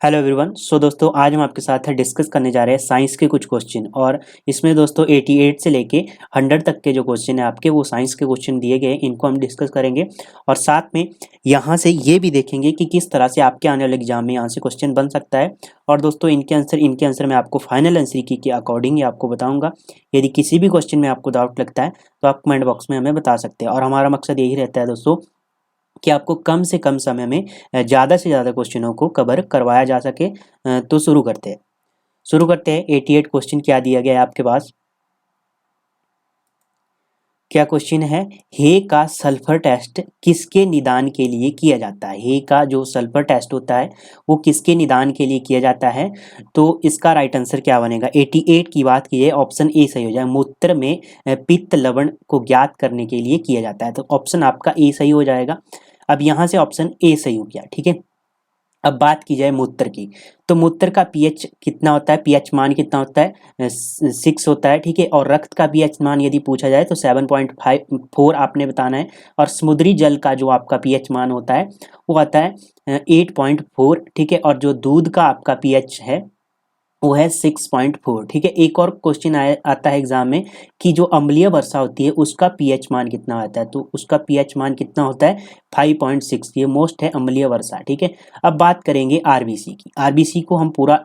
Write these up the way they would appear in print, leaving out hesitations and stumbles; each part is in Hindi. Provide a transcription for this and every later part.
Hello everyone. दोस्तों आज हम आपके साथ डिस्कस करने जा रहे हैं साइंस के कुछ क्वेश्चन। और इसमें दोस्तों 88 से लेके 100 तक के जो क्वेश्चन है आपके, वो साइंस के क्वेश्चन दिए गए हैं, इनको हम डिस्कस करेंगे। और साथ में यहाँ से ये भी देखेंगे कि किस तरह से आपके आने वाले एग्जाम में यहाँ से क्वेश्चन बन सकता है। और दोस्तों इनके आंसर मैं आपको फाइनल आंसर की के अकॉर्डिंग ही आपको बताऊँगा। यदि किसी भी क्वेश्चन में आपको डाउट लगता है तो आप कमेंट बॉक्स में हमें बता सकते हैं। और हमारा मकसद यही रहता है दोस्तों कि आपको कम से कम समय में ज़्यादा से ज़्यादा क्वेश्चनों को कवर करवाया जा सके। तो शुरू करते हैं 88 क्वेश्चन क्या दिया गया है आपके पास। क्या क्वेश्चन है, हे का सल्फर टेस्ट किसके निदान के लिए किया जाता है। हे का जो सल्फर टेस्ट होता है वो किसके निदान के लिए किया जाता है। तो इसका राइट आंसर क्या बनेगा। 88 की बात की जाए, ऑप्शन ए सही हो जाए। मूत्र में पित्त लवण को ज्ञात करने के लिए किया जाता है, तो ऑप्शन आपका ए सही हो जाएगा। अब यहाँ से ऑप्शन ए सही हो गया, ठीक है। अब बात की जाए मूत्र की, तो मूत्र का पीएच कितना होता है, पीएच मान कितना होता है, 6 होता है, ठीक है। और रक्त का पीएच मान यदि पूछा जाए तो 7.54 आपने बताना है। और समुद्री जल का जो आपका पीएच मान होता है वो आता है 8.4, ठीक है। और जो दूध का आपका पीएच है वो है 6.4, ठीक है। एक और क्वेश्चन आता है एग्जाम में कि जो अम्लीय वर्षा होती है उसका पीएच मान कितना आता है, तो उसका पीएच मान कितना होता है 5.6। ये मोस्ट है अम्लीय वर्षा, ठीक है। अब बात करेंगे आरबीसी की। आरबीसी को हम पूरा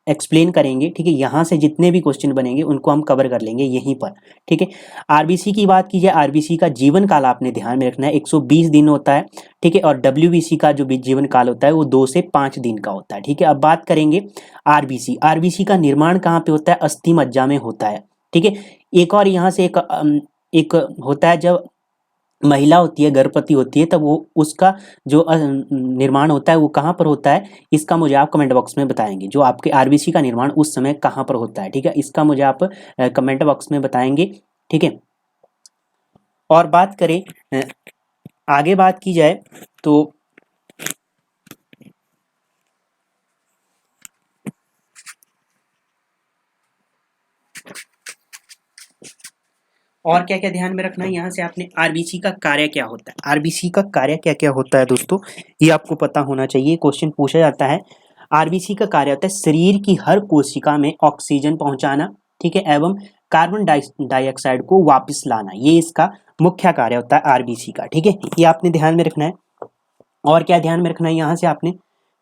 एक्सप्लेन करेंगे, ठीक है। यहाँ से जितने भी क्वेश्चन बनेंगे उनको हम कवर कर लेंगे यहीं पर, ठीक है। आरबीसी की बात की जाए, आरबीसी का जीवन काल आपने ध्यान में रखना है 120 दिन होता है, ठीक है। और डब्ल्यूबीसी का जो जीवन काल होता है वो 2 से 5 दिन का होता है, ठीक है। अब बात करेंगे आरबीसी। आरबीसी का निर्माण कहाँ पे होता है, अस्थि मज्जा में होता है, ठीक है। एक और यहाँ से एक होता है, जब महिला होती है, गर्भवती होती है, तब वो उसका जो निर्माण होता है वो कहाँ पर होता है, इसका मुझे आप कमेंट बॉक्स में बताएंगे। जो आपके आरबीसी का निर्माण उस समय कहाँ पर होता है, ठीक है, इसका मुझे आप कमेंट बॉक्स में बताएंगे, ठीक है। और बात करें आगे बात की जाए तो और क्या क्या ध्यान में रखना है, यहाँ से आपने आरबीसी का कार्य क्या होता है, आरबीसी का कार्य क्या क्या होता है दोस्तों, ये आपको पता होना चाहिए। क्वेश्चन पूछा जाता है, आरबीसी का कार्य होता है शरीर की हर कोशिका में ऑक्सीजन पहुंचाना, ठीक है, एवं कार्बन डाइऑक्साइड को वापस लाना। ये इसका मुख्य कार्य होता है आरबीसी का, ठीक है। ये आपने ध्यान में रखना है। और क्या ध्यान में रखना है यहाँ से आपने,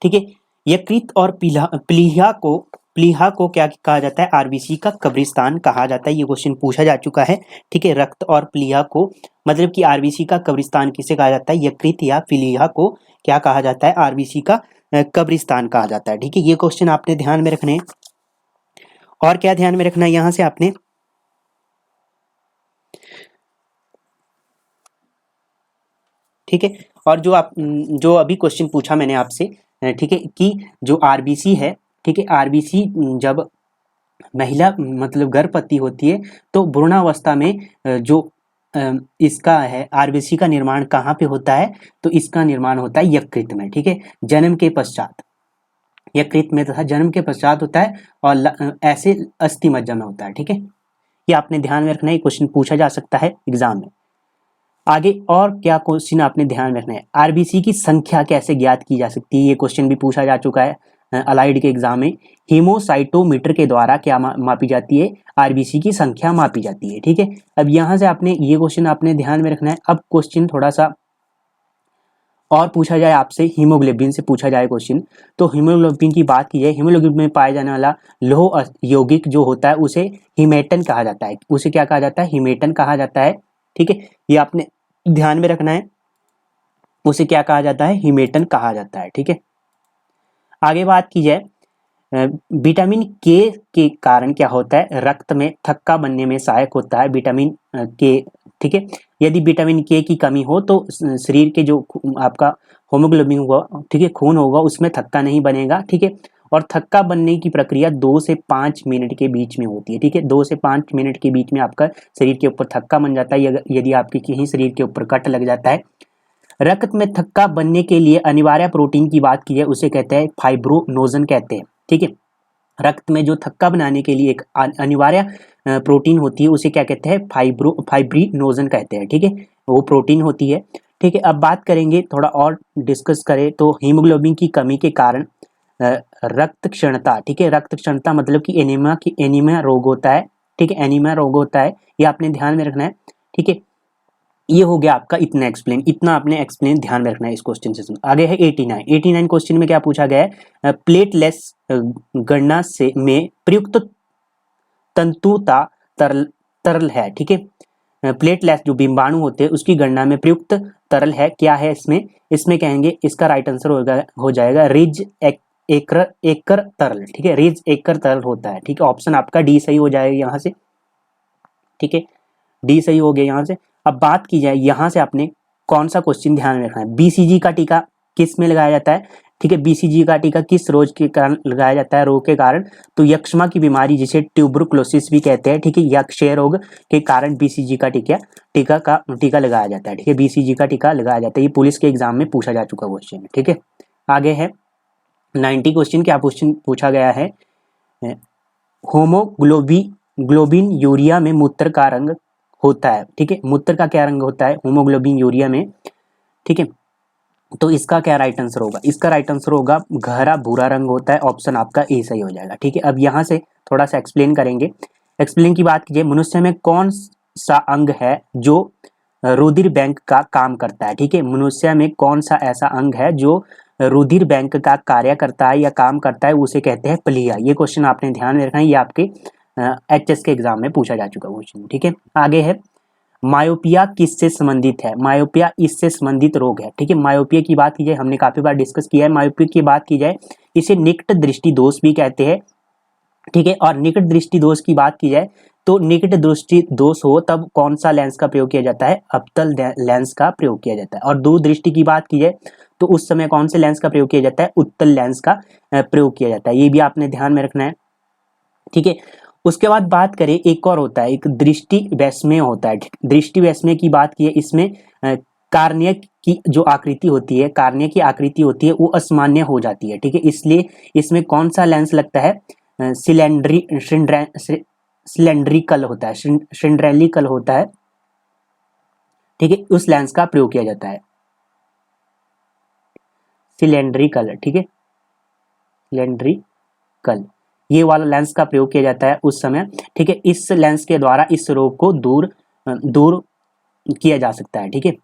ठीक है। यकृत और प्लीहा को क्या कहा जाता है, आरबीसी का कब्रिस्तान कहा जाता है। ये क्वेश्चन पूछा जा चुका है, ठीक है। रक्त और प्लीहा को मतलब कि आरबीसी का कब्रिस्तान किसे कहा जाता है, यकृत या प्लीहा को क्या कहा जाता है, आरबीसी का कब्रिस्तान कहा जाता है, ठीक है। ये क्वेश्चन आपने ध्यान में रखने। और क्या ध्यान में रखना है यहाँ से आपने, ठीक है। और जो अभी क्वेश्चन पूछा मैंने आपसे, ठीक है, कि जो आरबीसी है, ठीक है, आरबीसी जब महिला मतलब गर्भवती होती है तो भ्रूणावस्था में जो इसका है आरबीसी का निर्माण कहाँ पे होता है, तो इसका निर्माण होता है यकृत में, ठीक है, जन्म के पश्चात। यकृत में तथा जन्म के पश्चात होता है, और ऐसे अस्थि मज्जा में होता है, ठीक है। ये आपने ध्यान में रखना है, क्वेश्चन पूछा जा सकता है एग्जाम में। आगे और क्या क्वेश्चन आपने ध्यान रखना है, आरबीसी की संख्या कैसे ज्ञात की जा सकती है। ये क्वेश्चन भी पूछा जा चुका है अलाइड के एग्जाम में। हीमोसाइटोमीटर के द्वारा क्या मापी जाती है, आरबीसी की संख्या मापी जाती है, ठीक है। अब यहाँ से आपने ये क्वेश्चन आपने ध्यान में रखना है। अब क्वेश्चन थोड़ा सा और पूछा जाए आपसे, हीमोग्लोबिन से पूछा जाए क्वेश्चन, तो हीमोग्लोबिन की बात की जाए, हीमोग्लोबिन में पाया जाने वाला लौह यौगिक जो होता है उसे हीमेटन कहा जाता है। उसे क्या कहा जाता है, हीमेटन कहा जाता है, ठीक है। ये आपने ध्यान में रखना है, उसे क्या कहा जाता है, हीमेटन कहा जाता है, ठीक है। आगे बात की जाए विटामिन के कारण क्या होता है, रक्त में थक्का बनने में सहायक होता है विटामिन के, ठीक है। यदि विटामिन के की कमी हो तो शरीर के जो आपका होमोग्लोबिन होगा, ठीक है, खून होगा, उसमें थक्का नहीं बनेगा, ठीक है। और थक्का बनने की प्रक्रिया 2 से 5 मिनट के बीच में होती है, ठीक है। 2 से 5 मिनट के बीच में आपका शरीर के ऊपर थक्का बन जाता है, यदि आपके कहीं शरीर के ऊपर कट लग जाता है। रक्त में थक्का बनने के लिए अनिवार्य प्रोटीन की बात की जाए उसे कहते हैं फाइब्रोनोजन कहते हैं, ठीक है। रक्त में जो थक्का बनाने के लिए एक अनिवार्य प्रोटीन होती है उसे क्या कहते हैं, फाइब्रिनोजन कहते हैं, ठीक है। वो प्रोटीन होती है, ठीक है। अब बात करेंगे थोड़ा और डिस्कस करें तो हीमोग्लोबिन की कमी के कारण रक्त क्षणता, ठीक है, रक्त क्षणता मतलब कि एनीमिया रोग होता है, ठीक है, एनीमिया रोग होता है, ये आपने ध्यान में रखना है, ठीक है। ये हो गया आपका इतना एक्सप्लेन, इतना आपने एक्सप्लेन ध्यान में रखना है इस क्वेश्चन से। आगे है 89 क्वेश्चन में क्या पूछा गया है, प्लेटलेस गणना से में प्रयुक्त तंतुता तरल तरल है, ठीक है। प्लेटलेस जो बिंबाणु होते हैं उसकी गणना में प्रयुक्त तरल है, क्या है इसमें, इसमें कहेंगे इसका राइट आंसर हो जाएगा रिज एकर तरल, ठीक है, रिज एकर तरल होता है, ठीक है। ऑप्शन आपका डी सही हो जाएगा यहाँ से, ठीक है, डी सही हो गया यहाँ से। अब बात की जाए यहाँ से आपने कौन सा क्वेश्चन ध्यान में रखना है, बीसीजी का टीका किस में लगाया जाता है, ठीक है, बीसीजी का टीका किस रोग के कारण लगाया जाता है, रोग के कारण, तो यक्ष्मा की बीमारी जिसे ट्यूबरकुलोसिस भी कहते हैं, ठीक है, या क्षय रोग के कारण बीसीजी का टीका लगाया जाता है, ठीक है, बीसीजी का टीका लगाया जाता है। ये पुलिस के एग्जाम में पूछा जा चुका क्वेश्चन है, ठीक है। आगे है 90 क्वेश्चन, क्या क्वेश्चन पूछा गया है, होमोग्लोबिन यूरिया में मूत्र का रंग होता है, ठीक है, मूत्र का क्या रंग होता है होमोग्लोबिन यूरिया में, ठीक है, तो इसका क्या राइट आंसर होगा, इसका राइट आंसर होगा गहरा भूरा रंग होता है, ऑप्शन आपका ए सही हो जाएगा, ठीक है। अब यहाँ से थोड़ा सा एक्सप्लेन करेंगे, एक्सप्लेन की बात कीजिए, मनुष्य में कौन सा अंग है जो रुधिर बैंक का काम करता है, ठीक है, मनुष्य में कौन सा ऐसा अंग है जो रुधिर बैंक का कार्य करता है या काम करता है, उसे कहते हैं प्लीहा। ये क्वेश्चन आपने ध्यान में रखना है, ये आपके एचएस के एग्जाम में पूछा जा चुका क्वेश्चन, ठीक है। आगे है मायोपिया किससे संबंधित है, मायोपिया इससे संबंधित रोग है, ठीक है। मायोपिया की बात की जाए, हमने काफी बार डिस्कस किया है, मायोपिया की बात की जाए इसे निकट दृष्टि दोष भी कहते हैं, ठीक है। और निकट दृष्टि दोष की बात की जाए तो निकट दृष्टि दोष हो तब कौन सा लेंस का प्रयोग किया जाता है, अवतल लेंस का प्रयोग किया जाता है। और दूर दृष्टि की बात की जाए तो उस समय कौन से लेंस का प्रयोग किया जाता है, उत्तल लेंस का प्रयोग किया जाता है, ये भी आपने ध्यान में रखना है, ठीक है। उसके बाद बात करें, एक और होता है, एक दृष्टि वैषम्य होता है, दृष्टि वैषम्य की बात की है, इसमें कार्निया की जो आकृति होती है, कार्निया की आकृति होती है वो असामान्य हो जाती है, ठीक है, इसलिए इसमें कौन सा लेंस लगता है, सिलेंड्रिकल होता है, सिलेंड्रिकल होता है, ठीक है, उस लेंस का प्रयोग किया जाता है, सिलेंड्रिकल, ठीक है, सिलेंड्रिकल, ये वाला लेंस का प्रयोग किया जाता है उस समय, ठीक है। इस लेंस के द्वारा इस रोग को दूर किया जा सकता है, ठीक है,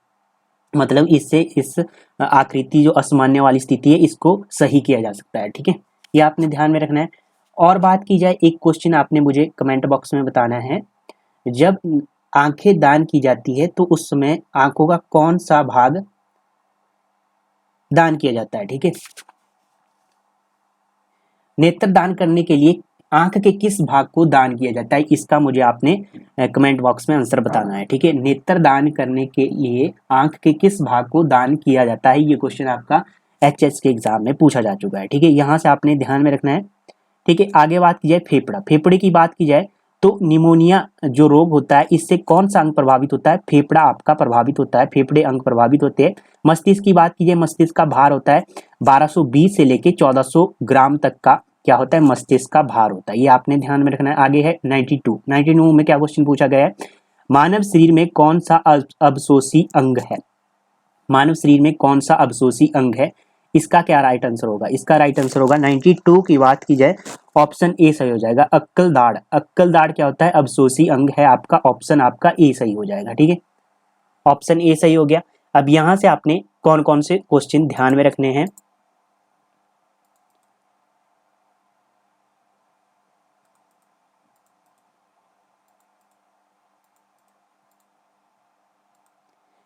मतलब इससे इस आकृति जो असामान्य वाली स्थिति है इसको सही किया जा सकता है, ठीक है, ये आपने ध्यान में रखना है। और बात की जाए, एक क्वेश्चन आपने मुझे कमेंट बॉक्स में बताना है, जब आंखें दान की जाती है तो उस समय आंखों का कौन सा भाग दान किया जाता है, ठीक है। नेत्र दान करने के लिए आंख के किस भाग को दान किया जाता है, इसका मुझे आपने कमेंट बॉक्स में आंसर बताना है, ठीक है। नेत्र दान करने के लिए आंख के किस भाग को दान किया जाता है, ये क्वेश्चन आपका एचएस के एग्जाम में पूछा जा चुका है, ठीक है, यहाँ से आपने ध्यान में रखना है, ठीक है। आगे बात की जाए फेफड़ा, फेफड़े की बात की जाए तो निमोनिया जो रोग होता है इससे कौन सा अंग प्रभावित होता है, फेफड़ा आपका प्रभावित होता है, फेफड़े अंग प्रभावित होते हैं। मस्तिष्क की बात की जाए, मस्तिष्क का भार होता है 1220 से लेके 1400 ग्राम तक का क्या होता है, मस्तिष्क का भार होता है, ये आपने ध्यान में रखना है। आगे है 92 में क्या क्वेश्चन पूछा गया है, मानव शरीर में कौन सा अवशोषी अंग है, मानव शरीर में कौन सा अवशोषी अंग है, इसका क्या राइट आंसर होगा, इसका राइट आंसर होगा 92 की बात की जाए ऑप्शन ए सही हो जाएगा, अक्कल दाढ़, अक्कल दाढ़ क्या होता है, अवशोषी अंग है आपका, ऑप्शन आपका ए सही हो जाएगा, ठीक है, ऑप्शन ए सही हो गया। अब यहां से आपने कौन कौन से क्वेश्चन ध्यान में रखने हैं,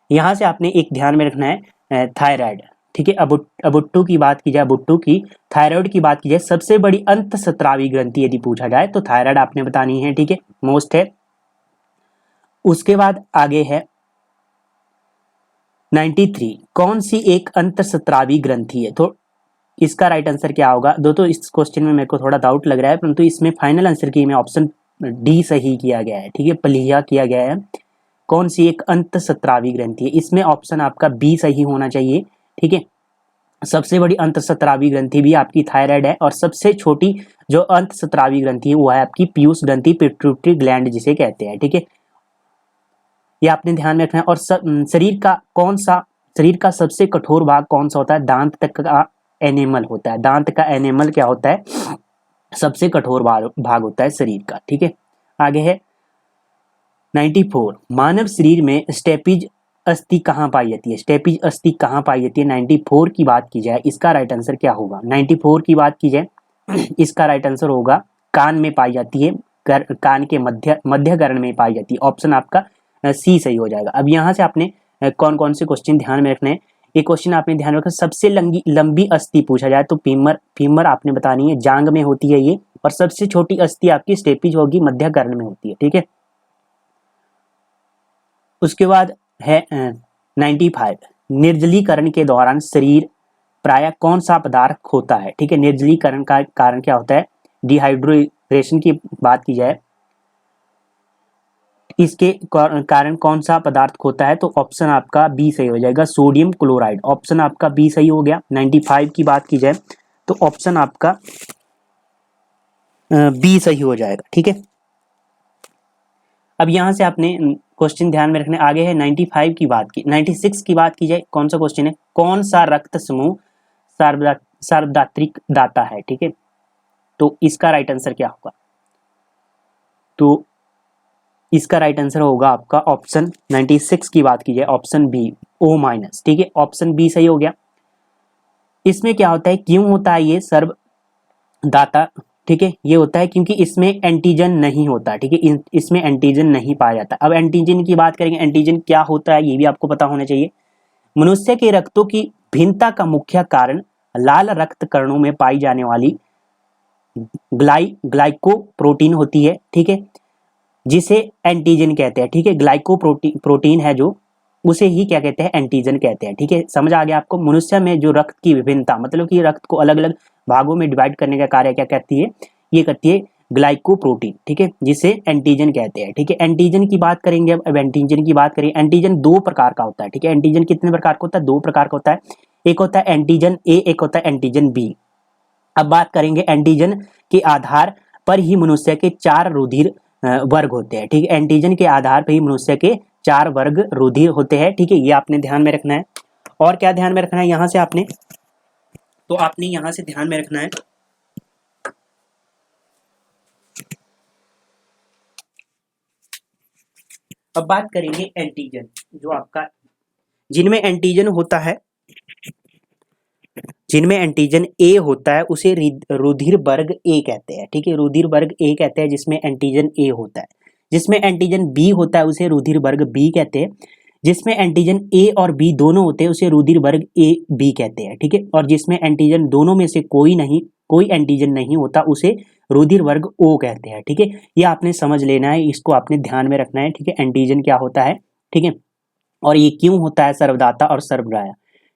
यहां से आपने एक ध्यान में रखना है थायराइड, ठीक है। अबुट्टू की बात की जाए, बुट्टू की थायराइड की बात की जाए, सबसे बड़ी अंतःस्रावी ग्रंथि यदि पूछा जाए तो थायराइड आपने बतानी है, ठीक है, मोस्ट है। उसके बाद आगे है 93, कौन सी एक अंतःस्रावी ग्रंथि है, तो इसका राइट आंसर क्या होगा, दोस्तों इस क्वेश्चन में मेरे को थोड़ा डाउट लग रहा है, परंतु इसमें फाइनल आंसर की में ऑप्शन डी सही किया गया है, ठीक है, प्लीहा किया गया है। कौन सी एक अंतःस्रावी ग्रंथि है, इसमें ऑप्शन आपका बी सही होना चाहिए, ठीक है। सबसे बड़ी अंतःस्रावी ग्रंथि भी आपकी थायराइड है, और सबसे छोटी जो अंतःस्रावी ग्रंथि है वो है आपकी पीयूष ग्रंथि, पिट्यूटरी ग्लैंड जिसे कहते हैं, ठीक है, ये आपने ध्यान में रखना है। और शरीर का सबसे कठोर भाग कौन सा होता है, दांत तक का एनेमल होता है। दांत का एनेमल क्या होता है? सबसे कठोर भाग होता है शरीर का। ठीक है, आगे है 94, मानव शरीर में स्टेपिज अस्थि कहाँ पाई जाती है? स्टेपिज अस्थि कहाँ पाई जाती है? 94 की बात की जाए, इसका राइट आंसर क्या होगा? 94 की बात की जाए, इसका राइट आंसर होगा कान में पाई जाती है, कान के मध्य कर्ण में पाई जाती है। ऑप्शन आपका सी सही हो जाएगा। अब यहाँ से आपने कौन कौन से क्वेश्चन ध्यान में रखने हैं? एक क्वेश्चन आपने ध्यान रखा, सबसे लंबी अस्थि पूछा जाए तो फीमर आपने बतानी है, जांग में होती है ये, और सबसे छोटी अस्थि आपकी स्टेपिज होगी, मध्य कर्ण में होती है। ठीक है, उसके बाद है 95, निर्जलीकरण के दौरान शरीर प्रायः कौन सा पदार्थ खोता है? ठीक है, निर्जलीकरण का कारण क्या होता है? डिहाइड्रेशन की बात की जाए, इसके कारण कौन सा पदार्थ खोता है? तो ऑप्शन आपका बी सही हो जाएगा, सोडियम क्लोराइड। ऑप्शन आपका बी सही हो गया। 95 की बात की जाए तो ऑप्शन आपका बी सही हो जाएगा। ठीक है, अब यहां से आपने क्वेश्चन ध्यान में रखने, आगे है 95 की बात की, 96 की बात की जाए, कौन सा क्वेश्चन है? कौन सा रक्त समूह सार्वधात्रिक दाता है? ठीक है, तो इसका राइट आंसर क्या होगा? तो इसका राइट आंसर होगा आपका ऑप्शन 96 की बात की जाए, ऑप्शन बी, O-। ठीक है, ऑप्शन बी सही हो गया। इसमें क्या होता है, क्यों होता है ये सर्वदाता? ठीक है, ये होता है क्योंकि इसमें एंटीजन नहीं होता। ठीक है, इसमें एंटीजन नहीं पाया जाता। अब एंटीजन की बात करेंगे, एंटीजन क्या होता है ये भी आपको पता होना चाहिए। मनुष्य के रक्तों की भिन्नता का मुख्य कारण लाल रक्त कणों में पाई जाने वाली ग्लाइकोप्रोटीन होती है। ठीक है, जिसे एंटीजन कहते हैं। ठीक है, ग्लाइकोप्रोटीन है जो, उसे ही क्या कहते हैं? एंटीजन कहते हैं। ठीक है, समझ आ गया आपको? मनुष्य में जो रक्त की विभिन्नता, मतलब कि रक्त को अलग अलग भागों में डिवाइड करने का कार्य क्या करती है? ये करती है ग्लाइकोप्रोटीन। ठीक है, जिसे एंटीजन कहते हैं। ठीक है, एंटीजन की बात करेंगे। अब एंटीजन की बात करें, एंटीजन दो प्रकार का होता है। ठीक है, एंटीजन कितने प्रकार का होता है? दो प्रकार का होता है। एक होता है एंटीजन ए, एक होता है एंटीजन बी। अब बात करेंगे एंटीजन के आधार पर ही मनुष्य के 4 रुधिर वर्ग होते हैं। ठीक है, एंटीजन के आधार पर ही मनुष्य के 4 वर्ग रुधिर होते हैं। ठीक है, ये आपने ध्यान में रखना है। और क्या ध्यान में रखना है यहां से आपने? तो आपने यहां से ध्यान में रखना है, अब बात करेंगे एंटीजन, जो आपका जिनमें एंटीजन होता है, जिनमें एंटीजन ए होता है उसे रुधिर वर्ग ए कहते हैं। ठीक है, रुधिर वर्ग ए कहते हैं जिसमें एंटीजन ए होता है। जिसमें एंटीजन बी होता है उसे रुधिर वर्ग बी कहते हैं। जिसमें एंटीजन ए और बी दोनों होते हैं उसे रुधिर वर्ग ए बी कहते हैं। ठीक है, और जिसमें एंटीजन दोनों में से कोई एंटीजन नहीं होता उसे रुधिर वर्ग ओ कहते हैं। ठीक है, ये आपने समझ लेना है, इसको आपने ध्यान में रखना है। ठीक है, एंटीजन क्या होता है, ठीक है, और ये क्यों होता है सर्वदाता और सर्वग्राह्य।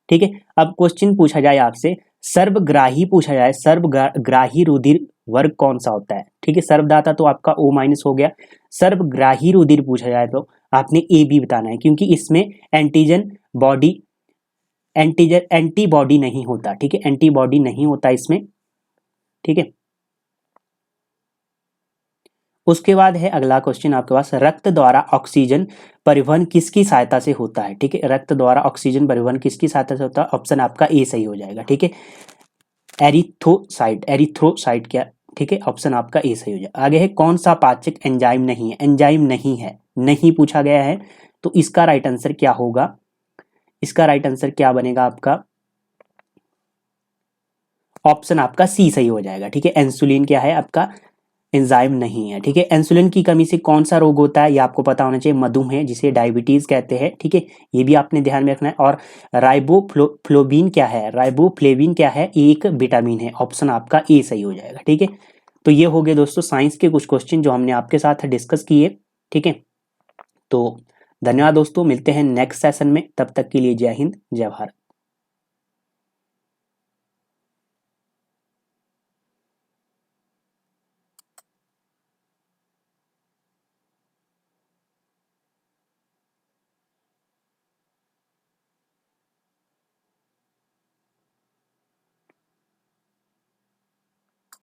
ठीक है, अब क्वेश्चन पूछा जाए आपसे, सर्वग्राही पूछा जाए, सर्वग्राही रुधिर वर्ग कौन सा होता है? ठीक है, सर्वदाता तो आपका O- हो गया। सर्वग्राही रुधिर पूछा जाए तो आपने ए बी बताना है, क्योंकि इसमें एंटीबॉडी नहीं होता। ठीक है, एंटीबॉडी नहीं होता इसमें। ठीक है, उसके बाद है अगला क्वेश्चन आपके पास, रक्त द्वारा ऑक्सीजन परिवहन किसकी सहायता से होता है? ठीक है, रक्त द्वारा ऑक्सीजन परिवहन किसकी सहायता से होता है? ऑप्शन आपका ए सही हो जाएगा। ठीक है, एरिथ्रोसाइट क्या? ठीक है, ऑप्शन आपका ए सही हो जाएगा। आगे है कौन सा पाचक एंजाइम नहीं है? एंजाइम नहीं है, नहीं पूछा गया है, तो इसका राइट आंसर क्या होगा? इसका राइट आंसर क्या बनेगा आपका? ऑप्शन आपका सी सही हो जाएगा। ठीक है, इंसुलिन क्या है आपका? एंजाइम नहीं है। ठीक है, इंसुलिन की कमी से कौन सा रोग होता है? ये आपको पता होना चाहिए, मधुमेह, जिसे डायबिटीज कहते हैं। ठीक है, ये भी आपने ध्यान में रखना है। और राइबोफ्लोविन क्या है? राइबोफ्लेविन क्या है? एक विटामिन है। ऑप्शन आपका ए सही हो जाएगा। ठीक है, तो ये हो गए दोस्तों साइंस के कुछ क्वेश्चन जो हमने आपके साथ डिस्कस किए। ठीक है, तो धन्यवाद दोस्तों, मिलते हैं नेक्स्ट सेशन में, तब तक के लिए जय हिंद, जय भारत।